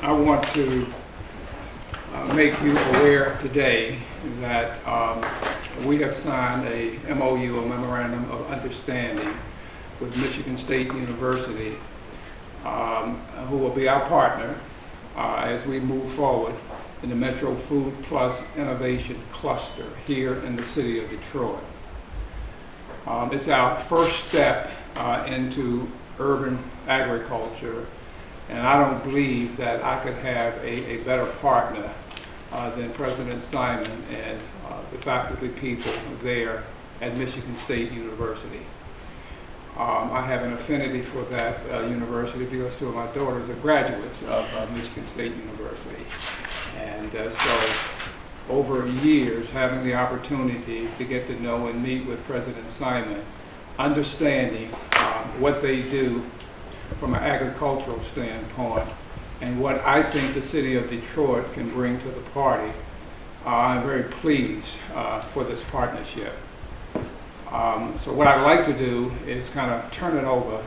I want to make you aware today that we have signed a MOU, a Memorandum of Understanding, with Michigan State University, who will be our partner as we move forward in the Metro Food Plus Innovation Cluster here in the city of Detroit. It's our first step into urban agriculture, and I don't believe that I could have a better partner than President Simon and the faculty people there at Michigan State University. I have an affinity for that university because two of my daughters are graduates of Michigan State University. And so over years, having the opportunity to get to know and meet with President Simon, understanding what they do from an agricultural standpoint and what I think the city of Detroit can bring to the party, I'm very pleased for this partnership. So what I'd like to do is kind of turn it over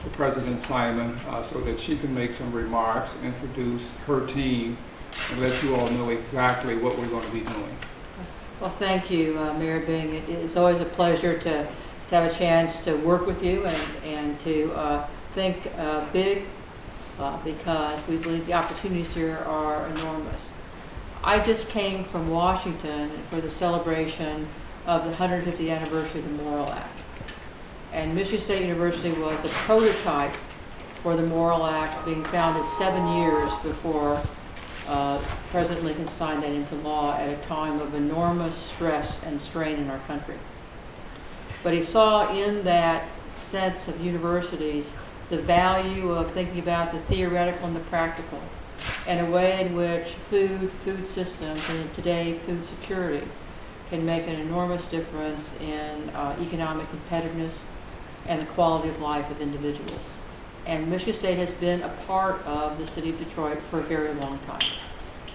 to President Simon so that she can make some remarks, introduce her team, and let you all know exactly what we're going to be doing. Well, thank you, Mayor Bing. It is always a pleasure to have a chance to work with you and to think big because we believe the opportunities here are enormous. I just came from Washington for the celebration of the 150th anniversary of the Morrill Act. And Michigan State University was a prototype for the Morrill Act, being founded 7 years before President Lincoln signed that into law at a time of enormous stress and strain in our country. But he saw in that sense of universities the value of thinking about the theoretical and the practical, and a way in which food systems, and today food security, can make an enormous difference in economic competitiveness and the quality of life of individuals. And Michigan State has been a part of the city of Detroit for a very long time.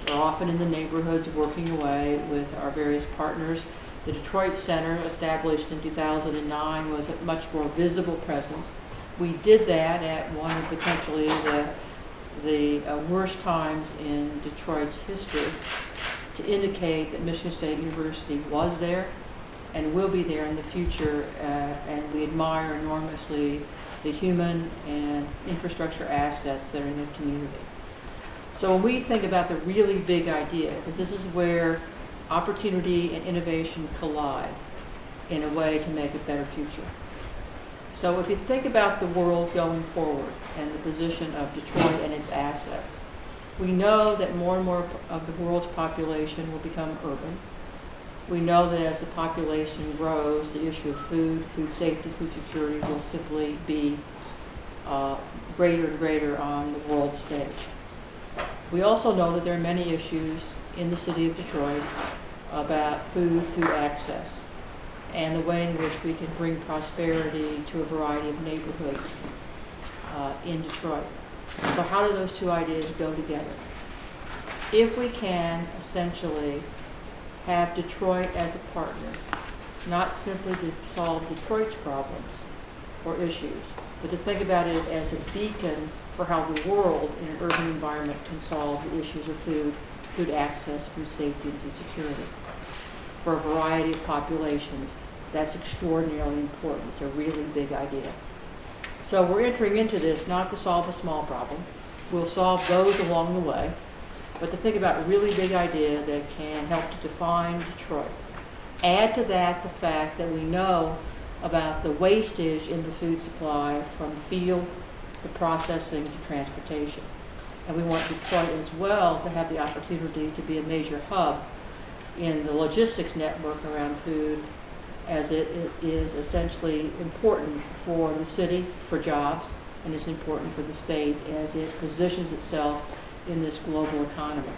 We're often in the neighborhoods working away with our various partners. The Detroit Center, established in 2009, was a much more visible presence. We did that at one of potentially the worst times in Detroit's history to indicate that Michigan State University was there and will be there in the future, and we admire enormously the human and infrastructure assets that are in the community. So when we think about the really big idea, because this is where opportunity and innovation collide in a way to make a better future. So if you think about the world going forward and the position of Detroit and its assets, we know that more and more of the world's population will become urban. We know that as the population grows, the issue of food safety, food security will simply be greater and greater on the world stage. We also know that there are many issues in the city of Detroit about food access, and the way in which we can bring prosperity to a variety of neighborhoods in Detroit. So how do those two ideas go together? If we can essentially have Detroit as a partner, not simply to solve Detroit's problems or issues, but to think about it as a beacon for how the world in an urban environment can solve the issues of food access, food safety, and food security. For a variety of populations, that's extraordinarily important. It's a really big idea. So we're entering into this not to solve a small problem. We'll solve those along the way, but to think about a really big idea that can help to define Detroit. Add to that the fact that we know about the wastage in the food supply from field to processing to transportation. And we want Detroit as well to have the opportunity to be a major hub in the logistics network around food, as it is essentially important for the city, for jobs, and it's important for the state as it positions itself in this global economy.